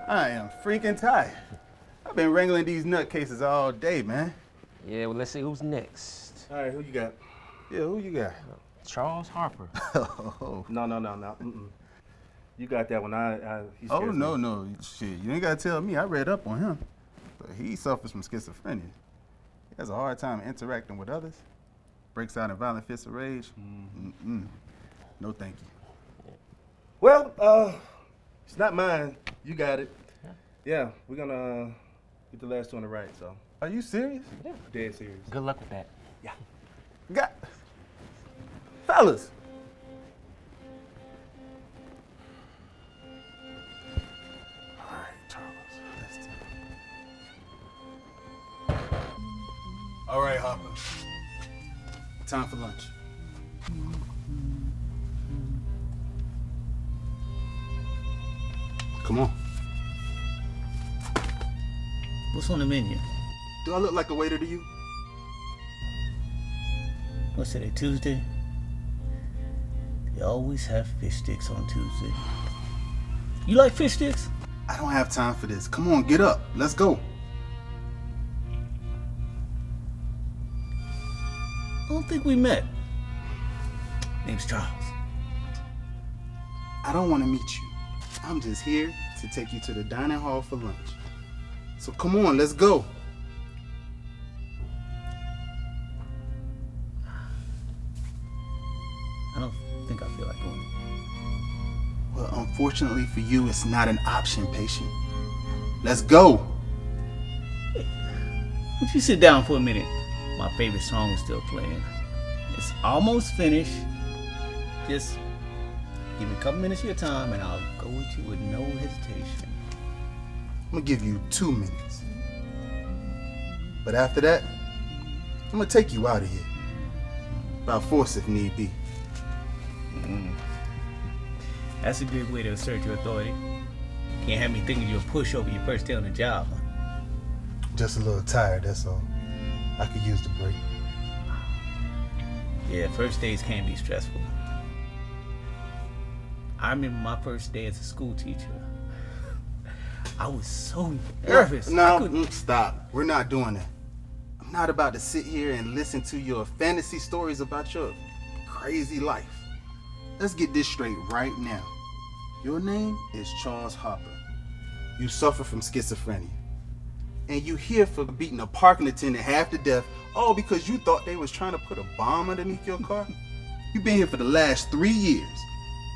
I am freaking tired. I've been wrangling these nutcases all day, man. Yeah, well, let's see who's next. All right, who you got? Yeah, who you got? Charles Harper. Oh. No. You got that one. He Oh, scares no, me. no. Shit, you ain't gotta tell me. I read up on him. But he suffers from schizophrenia. He has a hard time interacting with others. Breaks out in violent fits of rage. No, thank you. Well, it's not mine. You got it. Yeah, we're gonna get the last two on the right, so. Are you serious? Yeah. Dead serious. Good luck with that. Yeah. Fellas. All right, Charles. Let's do it. All right, Hopper. Time for lunch. Come on. What's on the menu? Do I look like a waiter to you? What's today, Tuesday? They always have fish sticks on Tuesday. You like fish sticks? I don't have time for this. Come on, get up. Let's go. I don't think we met. Name's Charles. I don't want to meet you. I'm just here to take you to the dining hall for lunch. So come on, let's go. I don't think I feel like going. Well, unfortunately for you, it's not an option, patient. Let's go. Would you sit down for a minute? My favorite song is still playing. It's almost finished. Just give me a couple minutes of your time and I'll go with you with no hesitation. I'm gonna give you 2 minutes. But after that, I'm gonna take you out of here. By force if need be. That's a good way to assert your authority. Can't have me thinking you're a pushover your first day on the job. Huh? Just a little tired, that's all. I could use the break. Yeah, first days can be stressful. I remember my first day as a school teacher. I was so nervous. No, stop. We're not doing that. I'm not about to sit here and listen to your fantasy stories about your crazy life. Let's get this straight right now. Your name is Charles Harper. You suffer from schizophrenia. And you here for beating a parking attendant half to death, all because you thought they was trying to put a bomb underneath your car? You've been here for the last 3 years.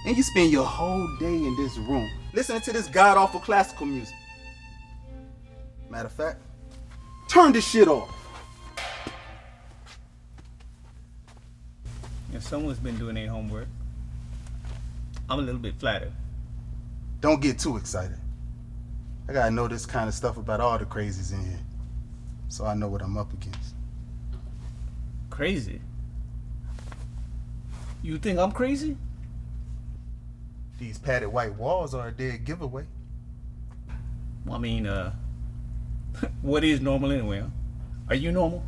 And you spend your whole day in this room listening to this god-awful classical music. Matter of fact, turn this shit off. If someone's been doing their homework, I'm a little bit flattered. Don't get too excited. I gotta know this kind of stuff about all the crazies in here, so I know what I'm up against. Crazy? You think I'm crazy? These padded white walls are a dead giveaway. Well, I mean, what is normal anyway? Huh? Are you normal?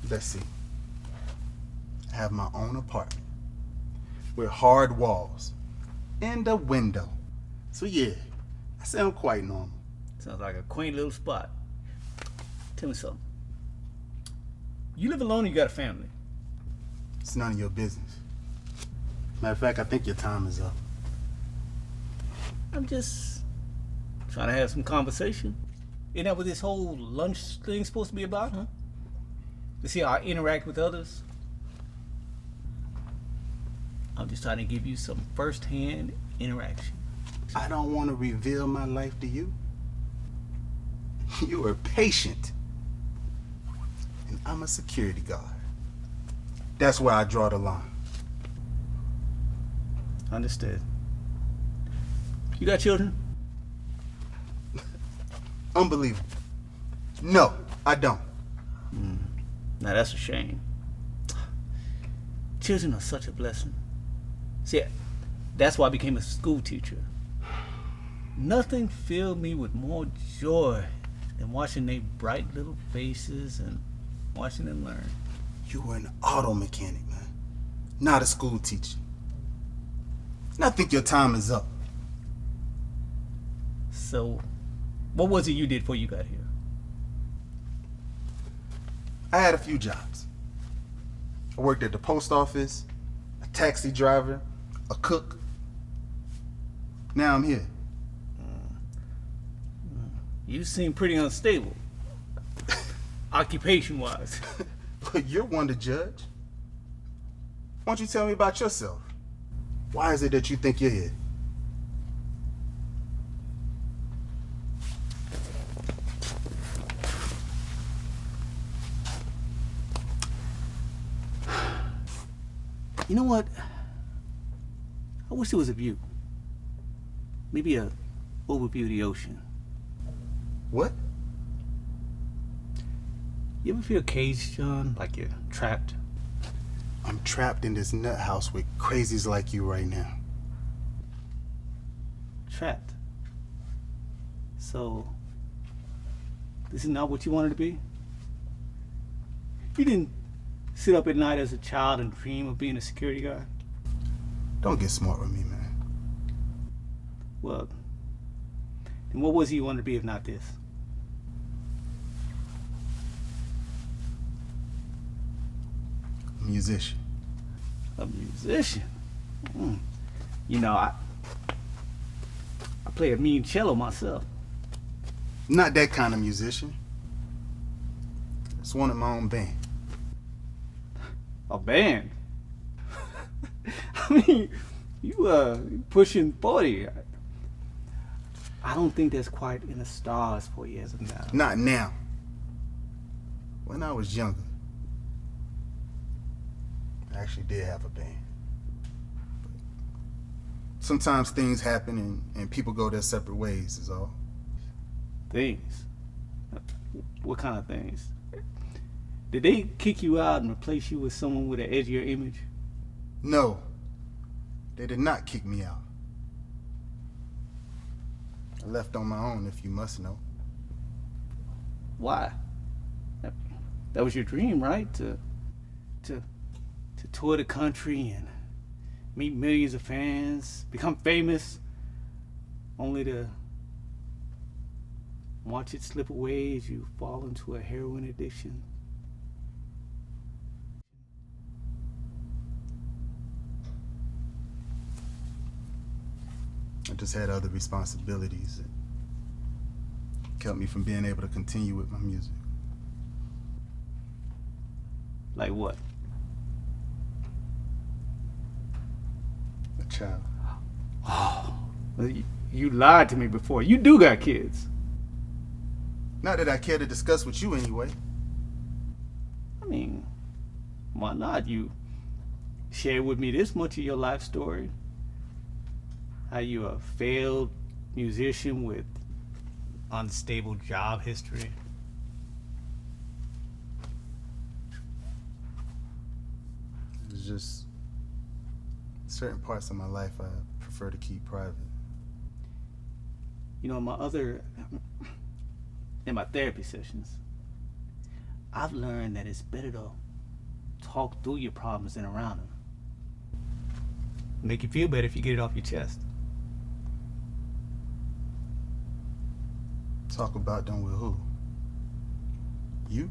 Let's see. I have my own apartment with hard walls and a window. So yeah, I sound quite normal. Sounds like a quaint little spot. Tell me something. You live alone or you got a family? It's none of your business. Matter of fact, I think your time is up. I'm just trying to have some conversation. Isn't that what this whole lunch thing's supposed to be about, huh? To see how I interact with others? I'm just trying to give you some first-hand interaction. I don't want to reveal my life to you. You are patient. And I'm a security guard. That's where I draw the line. Understood. You got children? Unbelievable. No, I don't. Now that's a shame. Children are such a blessing. See, that's why I became a school teacher. Nothing filled me with more joy than watching their bright little faces and watching them learn. You were an auto mechanic, man. Not a school teacher. And I think your time is up. So, what was it you did before you got here? I had a few jobs. I worked at the post office, a taxi driver, a cook. Now I'm here. You seem pretty unstable, occupation-wise. But you're one to judge. Why don't you tell me about yourself? Why is it that you think you're here? You know what? I wish there was a view. Maybe a overview of the ocean. What? You ever feel caged, John? Like you're trapped? I'm trapped in this nut house with crazies like you right now. Trapped? So, this is not what you wanted to be? You didn't sit up at night as a child and dream of being a security guard? Don't get smart with me, man. Well, then what was it you wanted to be if not this? A musician. A musician? You know, I play a mean cello myself. Not that kind of musician. Just wanted my own band. A band? I mean, you pushing 40. I don't think that's quite in the stars for you as of now. Not now. When I was younger, I actually did have a band. But sometimes things happen and people go their separate ways is all. Things? What kind of things? Did they kick you out and replace you with someone with an edgier image? No, they did not kick me out. I left on my own, if you must know. Why? That was your dream, right? To tour the country and meet millions of fans, become famous, only to watch it slip away as you fall into a heroin addiction. I just had other responsibilities that kept me from being able to continue with my music. Like what? A child. Oh, you lied to me before. You do got kids. Not that I care to discuss with you anyway. I mean, why not? You share with me this much of your life story. How you a failed musician with unstable job history. It's just certain parts of my life I prefer to keep private. You know, in my therapy sessions, I've learned that it's better to talk through your problems than around them. Make you feel better if you get it off your chest. Talk about them with who? You?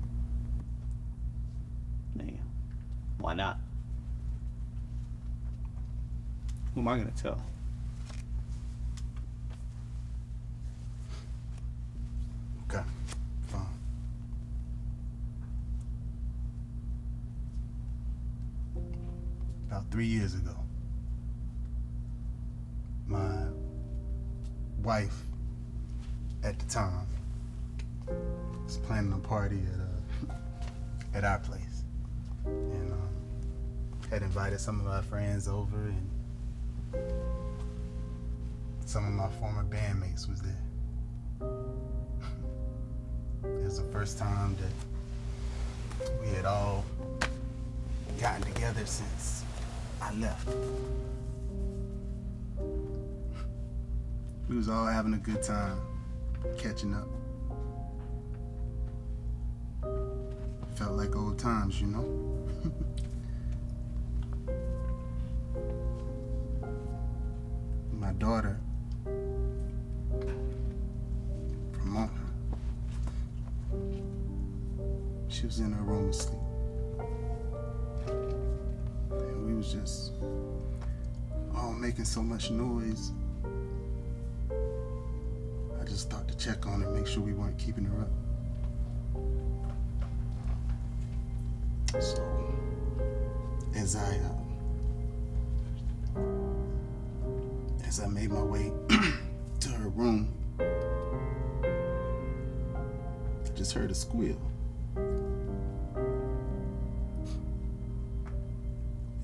Man, why not? Who am I gonna tell? Okay, fine. About 3 years ago, my wife at the time was planning a party at our place, and had invited some of our friends over, and some of my former bandmates was there. It was the first time that we had all gotten together since I left. We was all having a good time, catching up. Felt like old times, you know? My daughter She was in her room asleep. And we was just all making so much noise. I just thought to check on her, make sure we weren't keeping her up. So, as I made my way to her room, I just heard a squeal.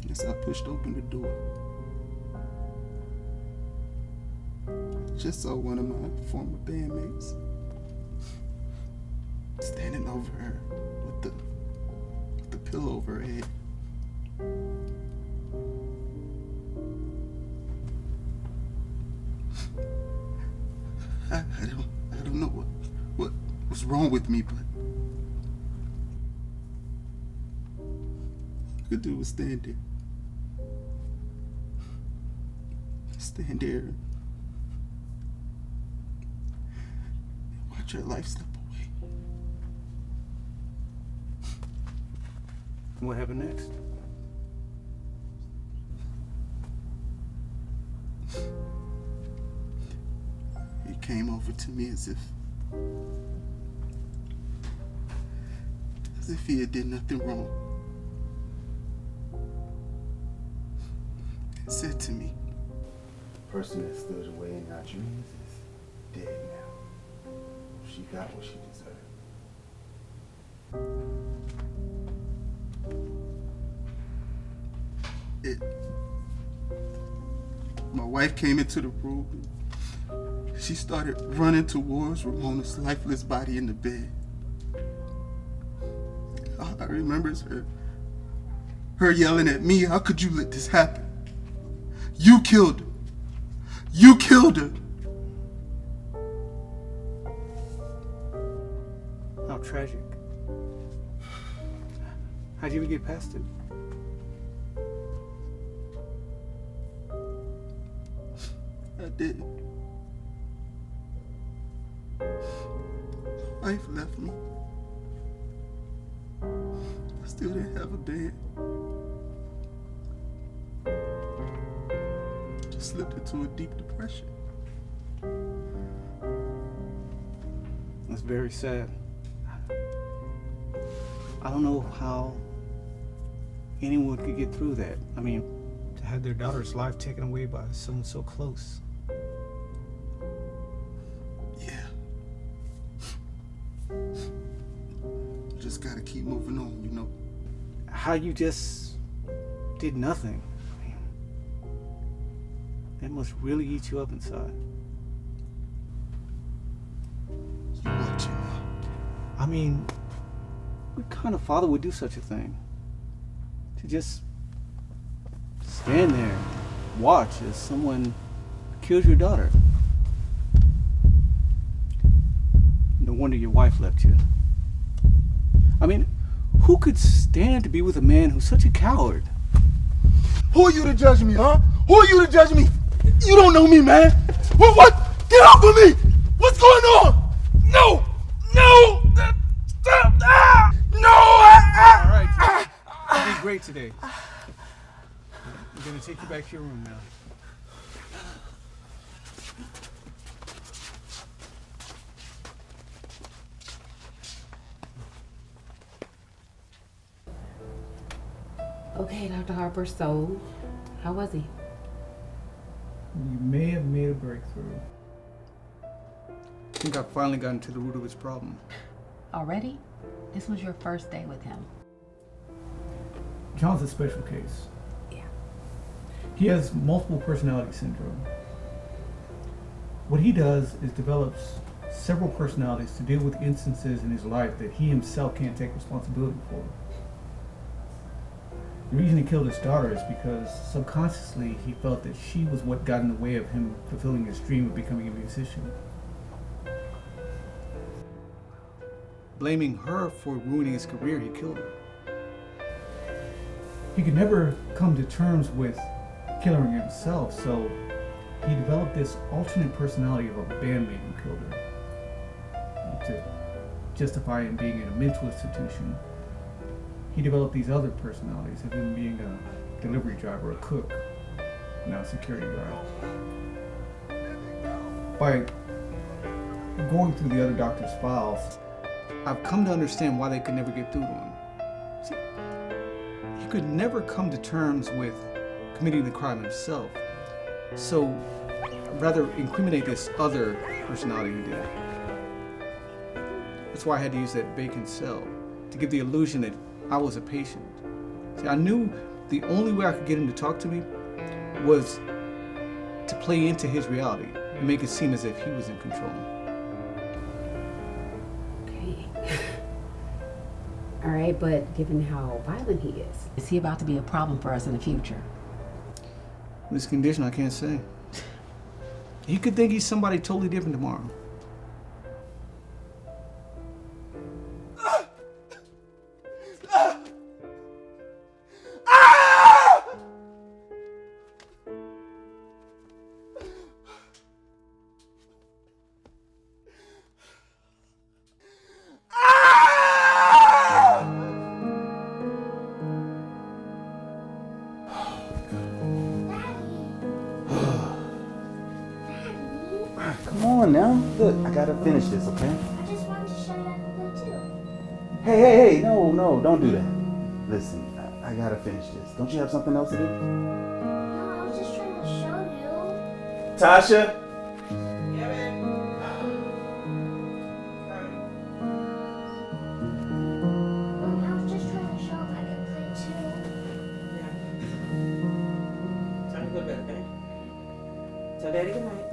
And as I pushed open the door, just saw one of my former bandmates standing over her with the pillow over her head. I don't know what was wrong with me, but all I could do was stand there. Stand there and watch her life slip away. What happened next? He came over to me as if he had did nothing wrong. And said to me, "The person that stood away in our dreams is dead now. She got what she deserved." My wife came into the room. She started running towards Ramona's lifeless body in the bed. All I remember is her yelling at me, "How could you let this happen? You killed her. You killed her." How tragic. How'd you even get past it? I did. Life left me. I still didn't have a bed. Just slipped into a deep depression. That's very sad. I don't know how anyone could get through that. I mean, to have their daughter's life taken away by someone so close. Yeah. Just gotta keep moving on, you know. How you just did nothing. I mean, that must really eat you up inside. You watching now. I mean, what kind of father would do such a thing? To just stand there and watch as someone kills your daughter. No wonder your wife left you. I mean, who could stand to be with a man who's such a coward? Who are you to judge me, huh? Who are you to judge me? You don't know me, man. What? Get off of me! What's going on? No! No! Stop! No! All right, you did great today. I'm gonna take you back to your room now. Okay, Dr. Harper, so how was he? You may have made a breakthrough. I think I've finally gotten to the root of his problem. Already? This was your first day with him. John's a special case. Yeah. He has multiple personality syndrome. What he does is develops several personalities to deal with instances in his life that he himself can't take responsibility for. The reason he killed his daughter is because subconsciously he felt that she was what got in the way of him fulfilling his dream of becoming a musician. Blaming her for ruining his career, he killed her. He could never come to terms with killing her himself, so he developed this alternate personality of a bandmate who killed her. justify him being in a mental institution, he developed these other personalities of him being a delivery driver, a cook, now a security guard. By going through the other doctor's files, I've come to understand why they could never get through to him. See, he could never come to terms with committing the crime himself. So, rather incriminate this other personality who did it. That's why I had to use that vacant cell, to give the illusion that I was a patient. See, I knew the only way I could get him to talk to me was to play into his reality and make it seem as if he was in control. Okay. All right, but given how violent he is he about to be a problem for us in the future? In this condition, I can't say. He could think he's somebody totally different tomorrow. Come on now. Look, I gotta finish this, okay? I just wanted to show you I can play too. Hey, no, don't do that. Listen, I gotta finish this. Don't you have something else to do? No, I was just trying to show you. Tasha? Mommy, I was just trying to show if I can play too. Time to go to bed, okay? Tell Daddy good night.